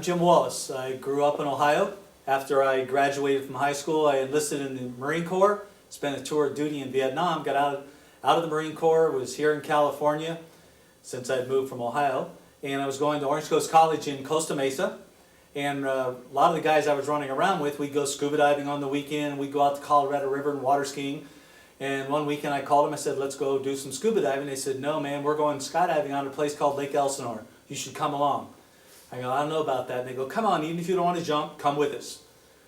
Jim Wallace. I grew up in Ohio. After I graduated from high school, I enlisted in the Marine Corps, spent a tour of duty in Vietnam, got out of the Marine Corps, was here in California since I'd moved from Ohio, and I was going to Orange Coast College in Costa Mesa, and a lot of the guys I was running around with, we'd go scuba diving on the weekend, we'd go out to Colorado River and water skiing, and one weekend I called them, I said, let's go do some scuba diving. They said, no man, we're going skydiving on a place called Lake Elsinore. You should come along. I go, I don't know about that. And they go, come on, even if you don't want to jump, come with us.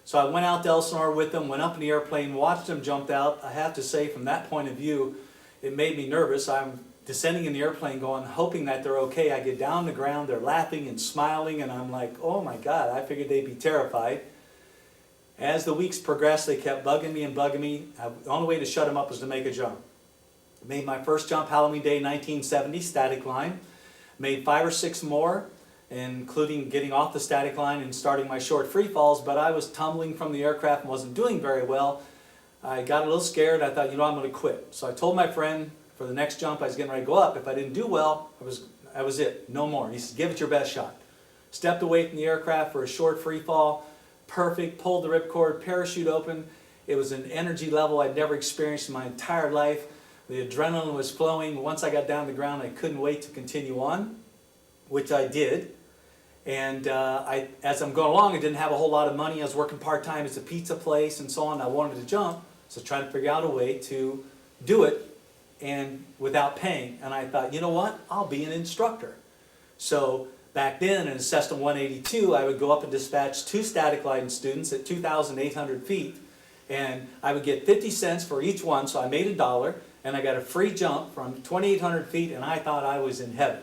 So I went out to Elsinore with them, went up in the airplane, watched them jump out. I have to say, from that point of view, it made me nervous. I'm descending in the airplane going, hoping that they're okay. I get down the ground, they're laughing and smiling, and I'm like, oh my God, I figured they'd be terrified. As the weeks progressed, they kept bugging me and bugging me. The only way to shut them up was to make a jump. Made my first jump Halloween Day 1970, static line. Made 5 or 6 more, including getting off the static line and starting my short free falls, but I was tumbling from the aircraft and wasn't doing very well. I got a little scared. I thought, you know, I'm going to quit. So I told my friend for the next jump I was getting ready to go up, if I didn't do well, that was it, no more. He said, give it your best shot. Stepped away from the aircraft for a short free fall, perfect, pulled the ripcord, parachute open. It was an energy level I'd never experienced in my entire life. The adrenaline was flowing. Once I got down to the ground, I couldn't wait to continue on, which I did. And as I'm going along, I didn't have a whole lot of money. I was working part-time at a pizza place and so on. I wanted to jump, so trying to figure out a way to do it and without paying. And I thought, you know what? I'll be an instructor. So back then in a Cessna 182, I would go up and dispatch 2 static line students at 2,800 feet. And I would get 50 cents for each one, so I made $1. And I got a free jump from 2,800 feet, and I thought I was in heaven.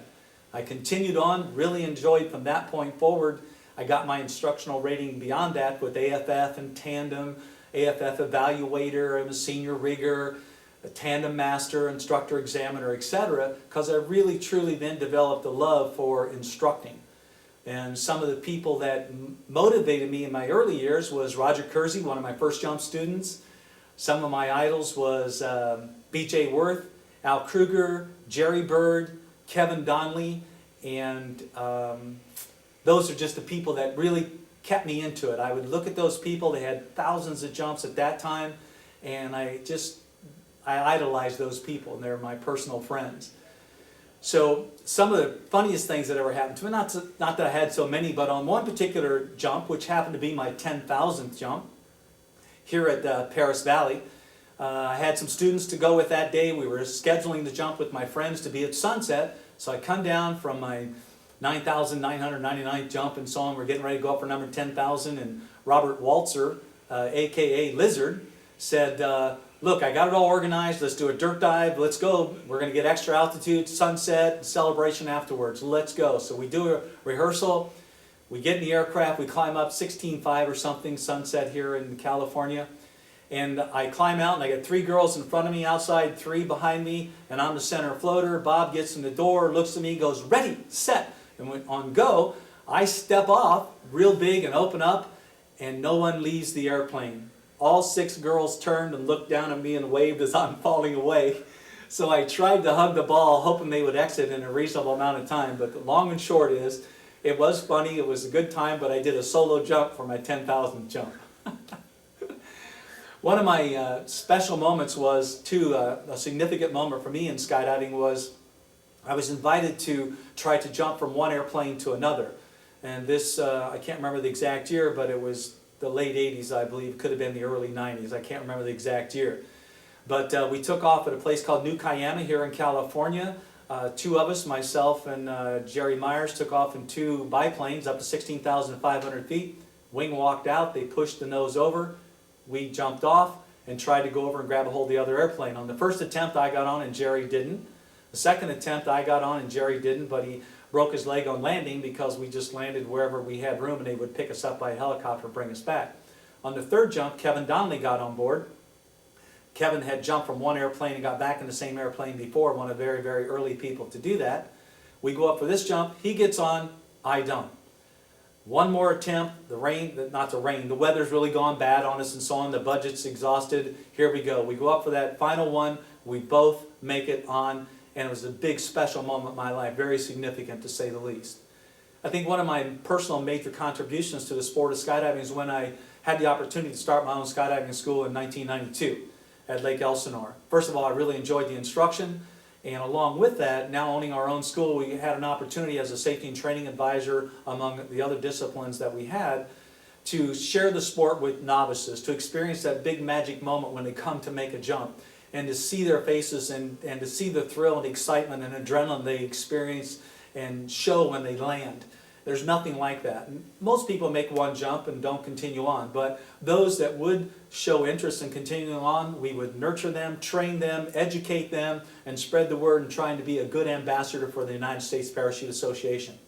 I continued on, really enjoyed from that point forward. I got my instructional rating beyond that with AFF and Tandem, AFF Evaluator, I'm a senior rigger, a Tandem Master, Instructor Examiner, etc., because I really truly then developed a love for instructing. And some of the people that motivated me in my early years was Roger Kersey, one of my first jump students. Some of my idols was B.J. Worth, Al Kruger, Jerry Bird, Kevin Donnelly, and those are just the people that really kept me into it. I would look at those people, they had thousands of jumps at that time, and I idolized those people, and they're my personal friends. So some of the funniest things that ever happened to me, not that I had so many, but on one particular jump, which happened to be my 10,000th jump, here at Paris Valley, I had some students to go with that day. We were scheduling the jump with my friends to be at sunset. So I come down from my 9,999th jump and so on. We're getting ready to go up for number 10,000. And Robert Waltzer, a.k.a. Lizard, said, look, I got it all organized. Let's do a dirt dive. Let's go. We're going to get extra altitude, sunset, celebration afterwards. Let's go. So we do a rehearsal. We get in the aircraft. We climb up 16.5 or something, sunset here in California. And I climb out, and I get 3 girls in front of me outside, 3 behind me, and I'm the center floater. Bob gets in the door, looks at me, goes, ready, set. And when on go, I step off real big and open up, and no one leaves the airplane. All 6 girls turned and looked down at me and waved as I'm falling away. So I tried to hug the ball, hoping they would exit in a reasonable amount of time. But the long and short is, it was funny, it was a good time, but I did a solo jump for my 10,000th jump. One of my special moments was, too, a significant moment for me in skydiving was I was invited to try to jump from one airplane to another. And this, I can't remember the exact year, but it was the late 80s, I believe. Could have been the early 90s. I can't remember the exact year. But we took off at a place called New Cayama here in California. 2 of us, myself and Jerry Myers, took off in 2 biplanes up to 16,500 feet. Wing walked out. They pushed the nose over. We jumped off and tried to go over and grab a hold of the other airplane. On the first attempt, I got on and Jerry didn't. The second attempt, I got on and Jerry didn't, but he broke his leg on landing because we just landed wherever we had room and they would pick us up by a helicopter and bring us back. On the third jump, Kevin Donnelly got on board. Kevin had jumped from one airplane and got back in the same airplane before, one of the very, very early people to do that. We go up for this jump, he gets on, I don't. One more attempt, the weather's really gone bad on us and so on, the budget's exhausted, here we go. We go up for that final one, we both make it on, and it was a big special moment in my life, very significant to say the least. I think one of my personal major contributions to the sport of skydiving is when I had the opportunity to start my own skydiving school in 1992 at Lake Elsinore. First of all, I really enjoyed the instruction, and along with that, now owning our own school, we had an opportunity as a safety and training advisor among the other disciplines that we had to share the sport with novices, to experience that big magic moment when they come to make a jump, and to see their faces and to see the thrill and excitement and adrenaline they experience and show when they land. There's nothing like that. Most people make one jump and don't continue on, but those that would show interest in continuing on, we would nurture them, train them, educate them, and spread the word in trying to be a good ambassador for the United States Parachute Association.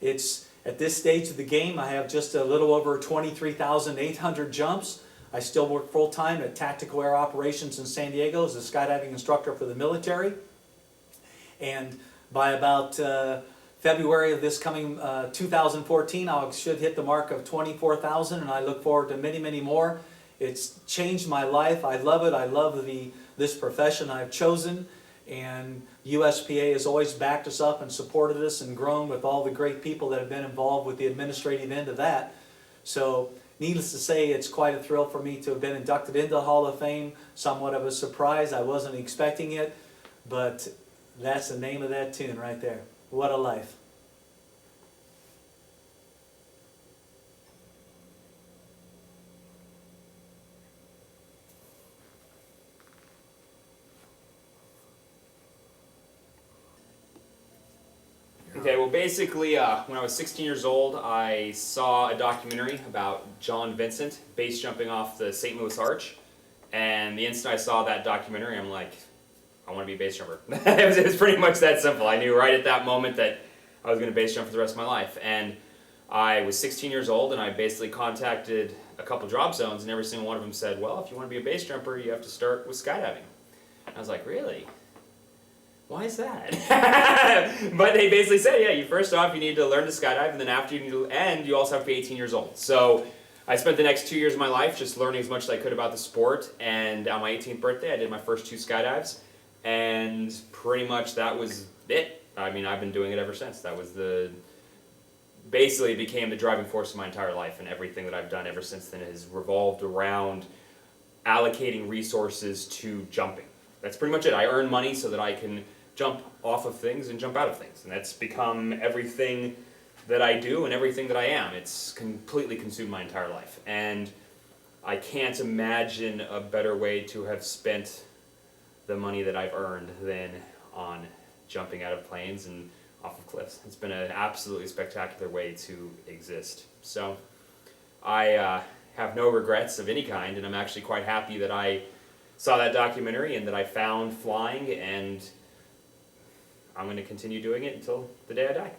It's at this stage of the game, I have just a little over 23,800 jumps. I still work full-time at Tactical Air Operations in San Diego as a skydiving instructor for the military. And by about February of this coming 2014, I should hit the mark of 24,000, and I look forward to many, many more. It's changed my life. I love it. I love this profession I've chosen, and USPA has always backed us up and supported us and grown with all the great people that have been involved with the administrative end of that. So needless to say, it's quite a thrill for me to have been inducted into the Hall of Fame. Somewhat of a surprise. I wasn't expecting it, but that's the name of that tune right there. What a life. Okay, well basically when I was 16 years old, I saw a documentary about John Vincent base jumping off the St. Louis Arch, and the instant I saw that documentary, I'm like, I want to be a base jumper. It was pretty much that simple. I knew right at that moment that I was going to base jump for the rest of my life. And I was 16 years old, and I basically contacted a couple drop zones, and every single one of them said, well, if you want to be a base jumper, you have to start with skydiving. I was like, really? Why is that? But they basically said, yeah, you first off, you need to learn to skydive, and then after you need to, and you also have to be 18 years old. So I spent the next 2 years of my life just learning as much as I could about the sport, and on my 18th birthday, I did my first 2 skydives. And pretty much that was it. I mean, I've been doing it ever since. That was basically became the driving force of my entire life, and everything that I've done ever since then has revolved around allocating resources to jumping. That's pretty much it. I earn money so that I can jump off of things and jump out of things. And that's become everything that I do and everything that I am. It's completely consumed my entire life. And I can't imagine a better way to have spent the money that I've earned than on jumping out of planes and off of cliffs. It's been an absolutely spectacular way to exist. So I have no regrets of any kind, and I'm actually quite happy that I saw that documentary and that I found flying, and I'm going to continue doing it until the day I die.